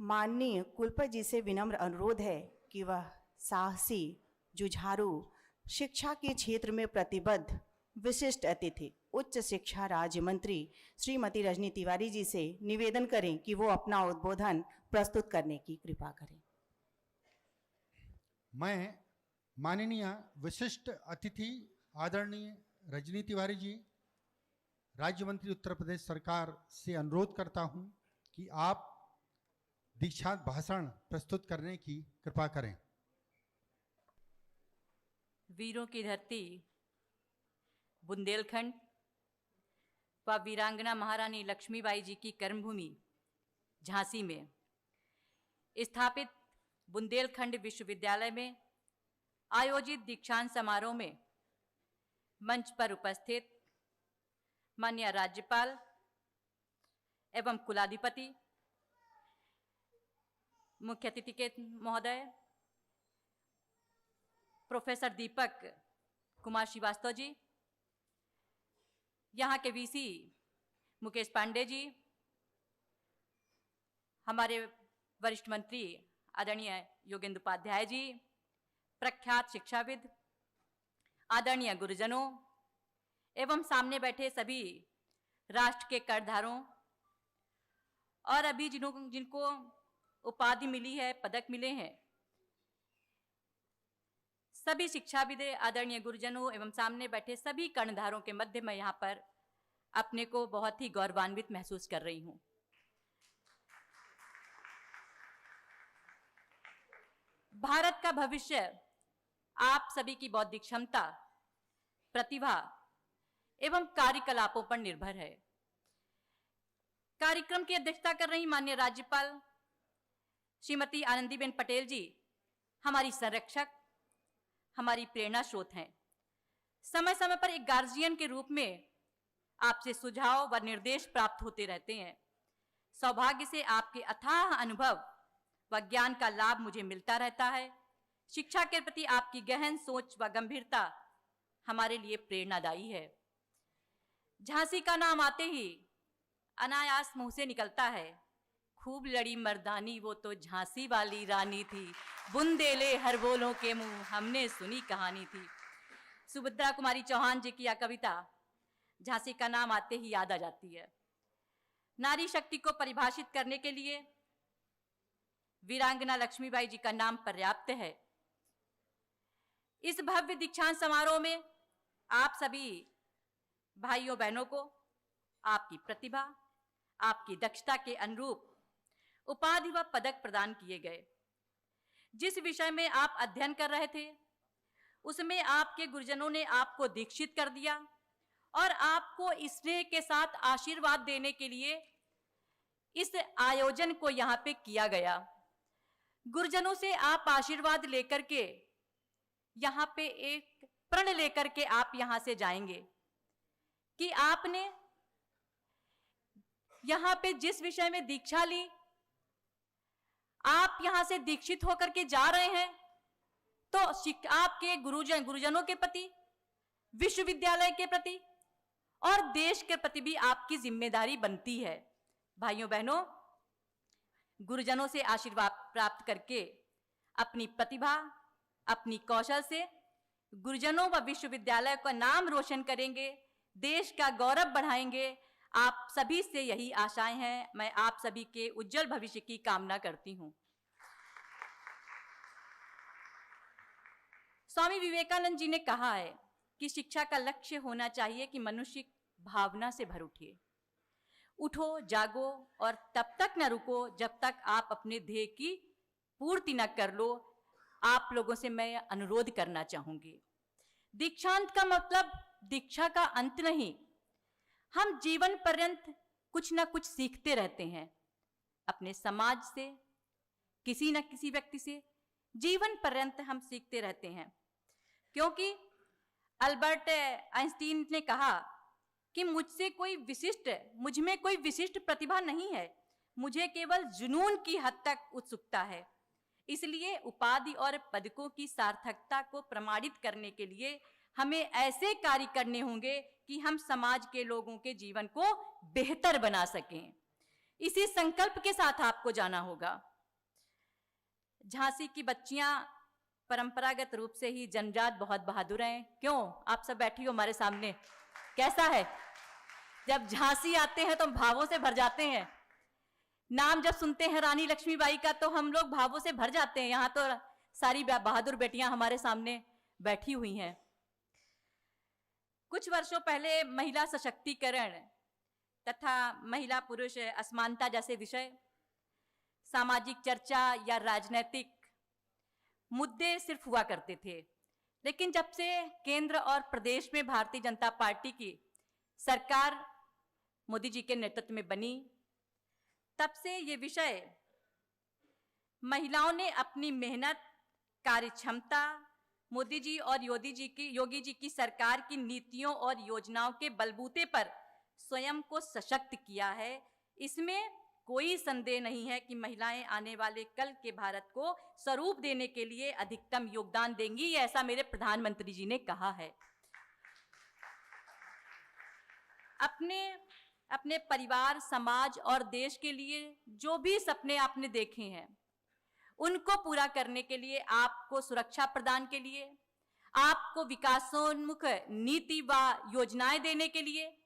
माननीय कुलपति जी से विनम्र अनुरोध है कि वह साहसी, जुझारू, शिक्षा के क्षेत्र में प्रतिबद्ध विशिष्ट अतिथि उच्च शिक्षा राज्य मंत्री श्रीमती रजनी तिवारी जी से निवेदन करें कि वो अपना उद्बोधन प्रस्तुत करने की कृपा करें। मैं माननीय विशिष्ट अतिथि आदरणीय रजनी तिवारी जी, राज्य मंत्री उत्तर प्रदेश सरकार से अनुरोध करता हूं कि आप दीक्षांत भाषण प्रस्तुत करने की कृपा करें। वीरों की धरती बुंदेलखंड व वीरांगना महारानी लक्ष्मीबाई जी की कर्मभूमि झांसी में स्थापित बुंदेलखंड विश्वविद्यालय में आयोजित दीक्षांत समारोह में मंच पर उपस्थित माननीय राज्यपाल एवं कुलाधिपति, मुख्य अतिथि के महोदय प्रोफेसर दीपक कुमार श्रीवास्तव जी, यहाँ के वीसी मुकेश पांडे जी, हमारे वरिष्ठ मंत्री आदरणीय योगेंद्र उपाध्याय जी, प्रख्यात शिक्षाविद, आदरणीय गुरुजनों एवं सामने बैठे सभी राष्ट्र के करधारों और अभी जिनको उपाधि मिली है, पदक मिले हैं, सभी शिक्षाविद, आदरणीय गुरुजनों एवं सामने बैठे सभी कर्णधारों के मध्य में यहाँ पर अपने को बहुत ही गौरवान्वित महसूस कर रही हूँ। भारत का भविष्य आप सभी की बौद्धिक क्षमता, प्रतिभा एवं कार्यकलापों पर निर्भर है। कार्यक्रम की अध्यक्षता कर रही माननीय राज्यपाल श्रीमती आनंदीबेन पटेल जी हमारी संरक्षक, हमारी प्रेरणा स्रोत हैं। समय समय पर एक गार्जियन के रूप में आपसे सुझाव व निर्देश प्राप्त होते रहते हैं। सौभाग्य से आपके अथाह अनुभव व ज्ञान का लाभ मुझे मिलता रहता है। शिक्षा के प्रति आपकी गहन सोच व गंभीरता हमारे लिए प्रेरणादायी है। झांसी का नाम आते ही अनायास मुंह से निकलता है, खूब लड़ी मर्दानी वो तो झांसी वाली रानी थी, बुंदेले हर बोलों के मुंह हमने सुनी कहानी थी। सुभद्रा कुमारी चौहान जी की यह कविता झांसी का नाम आते ही याद आ जाती है। नारी शक्ति को परिभाषित करने के लिए वीरांगना लक्ष्मीबाई जी का नाम पर्याप्त है। इस भव्य दीक्षांत समारोह में आप सभी भाइयों बहनों को आपकी प्रतिभा, आपकी दक्षता के अनुरूप उपाधि व पदक प्रदान किए गए। जिस विषय में आप अध्ययन कर रहे थे उसमें आपके गुरुजनों ने आपको दीक्षित कर दिया और आपको स्नेह के साथ आशीर्वाद देने के लिए इस आयोजन को यहाँ पे किया गया। गुरुजनों से आप आशीर्वाद लेकर के यहाँ पे एक प्रण लेकर के आप यहाँ से जाएंगे कि आपने यहाँ पे जिस विषय में दीक्षा ली, आप यहाँ से दीक्षित होकर के जा रहे हैं, तो आपके गुरुजनों के प्रति, विश्वविद्यालय के प्रति और देश के प्रति भी आपकी जिम्मेदारी बनती है। भाइयों बहनों, गुरुजनों से आशीर्वाद प्राप्त करके अपनी प्रतिभा, अपनी कौशल से गुरुजनों व विश्वविद्यालय का नाम रोशन करेंगे, देश का गौरव बढ़ाएंगे। आप सभी से यही आशाएं हैं। मैं आप सभी के उज्जवल भविष्य की कामना करती हूं। स्वामी विवेकानंद जी ने कहा है कि शिक्षा का लक्ष्य होना चाहिए कि मनुष्य भावना से भर उठे। उठो, जागो और तब तक न रुको जब तक आप अपने ध्येय की पूर्ति न कर लो। आप लोगों से मैं अनुरोध करना चाहूंगी, दीक्षांत का मतलब दीक्षा का अंत नहीं। हम जीवन पर्यंत कुछ न कुछ सीखते रहते हैं, अपने समाज से, किसी न किसी व्यक्ति से, जीवन पर्यंत हम सीखते रहते हैं। क्योंकि अल्बर्ट आइंस्टीन ने कहा कि मुझ में कोई विशिष्ट प्रतिभा नहीं है, मुझे केवल जुनून की हद तक उत्सुकता है। इसलिए उपाधि और पदकों की सार्थकता को प्रमाणित करने के लिए हमें ऐसे कार्य करने होंगे कि हम समाज के लोगों के जीवन को बेहतर बना सकें। इसी संकल्प के साथ आपको जाना होगा। झांसी की बच्चियां परंपरागत रूप से ही जन्मजात बहुत बहादुर हैं। क्यों? आप सब बैठी हो हमारे सामने, कैसा है? जब झांसी आते हैं तो भावों से भर जाते हैं। नाम जब सुनते हैं रानी लक्ष्मीबाई का तो हम लोग भावों से भर जाते हैं। यहाँ तो सारी बहादुर बेटियां हमारे सामने बैठी हुई हैं। कुछ वर्षों पहले महिला सशक्तिकरण तथा महिला पुरुष असमानता जैसे विषय, सामाजिक चर्चा या राजनीतिक मुद्दे सिर्फ हुआ करते थे, लेकिन जब से केंद्र और प्रदेश में भारतीय जनता पार्टी की सरकार मोदी जी के नेतृत्व में बनी, तब से ये विषय महिलाओं ने अपनी मेहनत, कार्यक्षमता, मोदी जी और योगी जी की सरकार की नीतियों और योजनाओं के बलबूते पर स्वयं को सशक्त किया है। इसमें कोई संदेह नहीं है कि महिलाएं आने वाले कल के भारत को स्वरूप देने के लिए अधिकतम योगदान देंगी, ऐसा मेरे प्रधानमंत्री जी ने कहा है। अपने परिवार, समाज और देश के लिए जो भी सपने आपने देखे हैं, उनको पूरा करने के लिए, आपको सुरक्षा प्रदान के लिए, आपको विकासोन्मुख नीति व योजनाएं देने के लिए,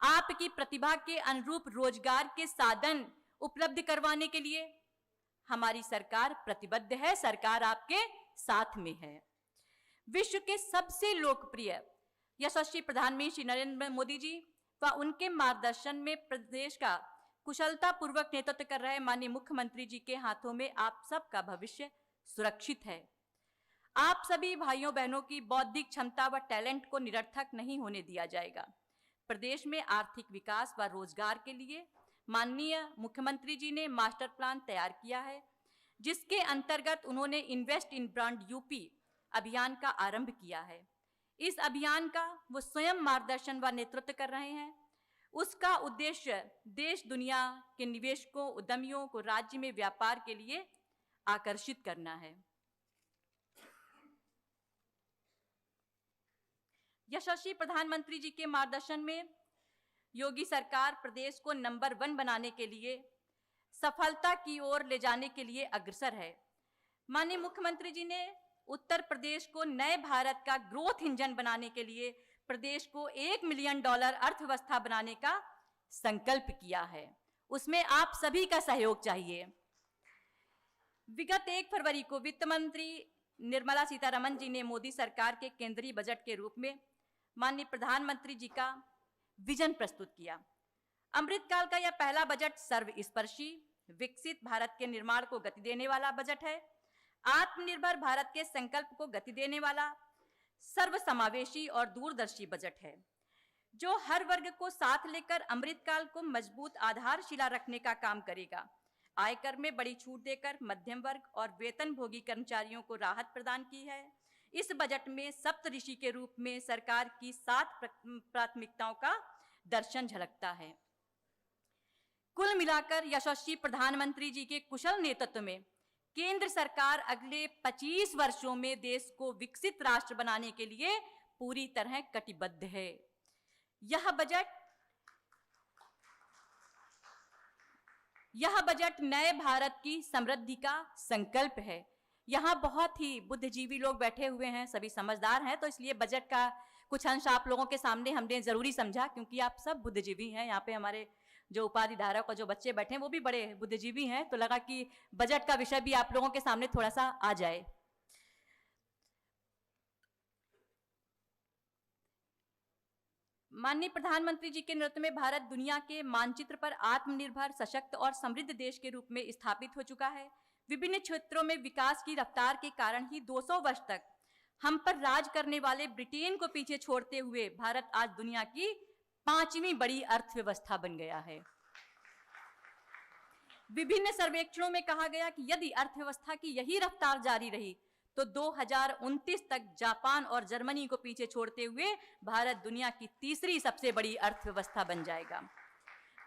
आपकी प्रतिभा के अनुरूप रोजगार के साधन उपलब्ध करवाने के लिए हमारी सरकार प्रतिबद्ध है। सरकार आपके साथ में है। विश्व के सबसे लोकप्रिय यशस्वी प्रधानमंत्री श्री नरेंद्र मोदी जी व उनके मार्गदर्शन में प्रदेश का कुशलता पूर्वक नेतृत्व कर रहे माननीय मुख्यमंत्री जी के हाथों में आप सबका भविष्य सुरक्षित है। आप सभी भाइयों बहनों की बौद्धिक क्षमता व टैलेंट को निरर्थक नहीं होने दिया जाएगा। प्रदेश में आर्थिक विकास व रोजगार के लिए माननीय मुख्यमंत्री जी ने मास्टर प्लान तैयार किया है, जिसके अंतर्गत उन्होंने इन्वेस्ट इन ब्रांड यूपी अभियान का आरंभ किया है। इस अभियान का वो स्वयं मार्गदर्शन व नेतृत्व कर रहे हैं। उसका उद्देश्य देश दुनिया के निवेशकों, उद्यमियों को राज्य में व्यापार के लिए आकर्षित करना है। यशस्वी प्रधानमंत्री जी के मार्गदर्शन में योगी सरकार प्रदेश को नंबर 1 बनाने के लिए, सफलता की ओर ले जाने के लिए अग्रसर है। माननीय मुख्यमंत्री जी ने उत्तर प्रदेश को नए भारत का ग्रोथ इंजन बनाने के लिए प्रदेश को $1 मिलियन अर्थव्यवस्था बनाने का संकल्प किया है। उसमें आप सभी का सहयोग चाहिए। विगत 1 फरवरी को वित्त मंत्री निर्मला सीतारमण जी ने मोदी सरकार के केंद्रीय बजट के रूप में माननीय प्रधानमंत्री जी का विजन प्रस्तुत किया। अमृतकाल का यह पहला बजट सर्वस्पर्शी, विकसित भारत के निर्माण को गति देने वाला बजट है। आत्मनिर्भर भारत के संकल्प को गति देने वाला सर्वसमावेशी और दूरदर्शी बजट है, जो हर वर्ग को साथ लेकर अमृतकाल को मजबूत आधारशिला रखने का काम करेगा। आयकर में बड़ी छूट देकर मध्यम वर्ग और वेतनभोगी कर्मचारियों को राहत प्रदान की है। इस बजट में सप्तऋषि के रूप में सरकार की 7 प्राथमिकताओं का दर्शन झलकता है। कुल मिलाकर यशस्वी प्रधानमंत्री जी के कुशल नेतृत्व में केंद्र सरकार अगले 25 वर्षों में देश को विकसित राष्ट्र बनाने के लिए पूरी तरह कटिबद्ध है। यह बजट नए भारत की समृद्धि का संकल्प है। यहाँ बहुत ही बुद्धिजीवी लोग बैठे हुए हैं, सभी समझदार हैं, तो इसलिए बजट का कुछ अंश आप लोगों के सामने हमने जरूरी समझा, क्योंकि आप सब बुद्धिजीवी हैं। यहाँ पे हमारे जो उपाधि धारक और जो बच्चे बैठे हैं वो भी बड़े बुद्धिजीवी हैं, तो लगा कि बजट का विषय भी आप लोगों के सामने थोड़ा सा आ जाए। माननीय प्रधानमंत्री जी के नेतृत्व में भारत दुनिया के मानचित्र पर आत्मनिर्भर, सशक्त और समृद्ध देश के रूप में स्थापित हो चुका है। विभिन्न क्षेत्रों में विकास की रफ्तार के कारण ही 200 वर्ष तक हम पर राज करने वाले ब्रिटेन को पीछे छोड़ते हुए भारत आज दुनिया की 5वीं बड़ी अर्थव्यवस्था बन गया है। विभिन्न सर्वेक्षणों में कहा गया कि यदि अर्थव्यवस्था की यही रफ्तार जारी रही तो 2029 तक जापान और जर्मनी को पीछे छोड़ते हुए भारत दुनिया की 3री सबसे बड़ी अर्थव्यवस्था बन जाएगा।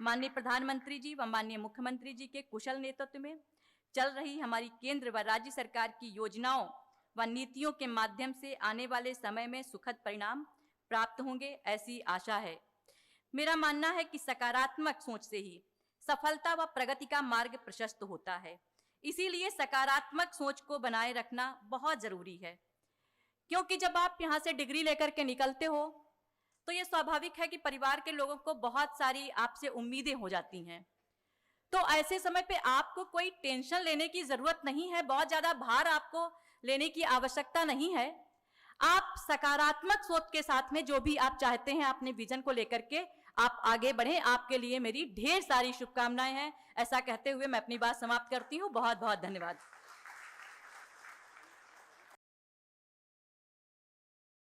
माननीय प्रधानमंत्री जी व माननीय मुख्यमंत्री जी के कुशल नेतृत्व में चल रही हमारी केंद्र व राज्य सरकार की योजनाओं व नीतियों के माध्यम से आने वाले समय में सुखद परिणाम प्राप्त होंगे, ऐसी आशा है। मेरा मानना है कि सकारात्मक सोच से ही सफलता व प्रगति का मार्ग प्रशस्त होता है। इसीलिए सकारात्मक सोच को बनाए रखना बहुत जरूरी है, क्योंकि जब आप यहाँ से डिग्री लेकर के निकलते हो तो ये स्वाभाविक है कि परिवार के लोगों को बहुत सारी आपसे उम्मीदें हो जाती हैं। तो ऐसे समय पे आपको कोई टेंशन लेने की जरूरत नहीं है, बहुत ज्यादा भार आपको लेने की आवश्यकता नहीं है। आप सकारात्मक सोच के साथ में जो भी आप चाहते हैं अपने विजन को लेकर के आप आगे बढ़ें। आपके लिए मेरी ढेर सारी शुभकामनाएं हैं। ऐसा कहते हुए मैं अपनी बात समाप्त करती हूँ। बहुत बहुत धन्यवाद।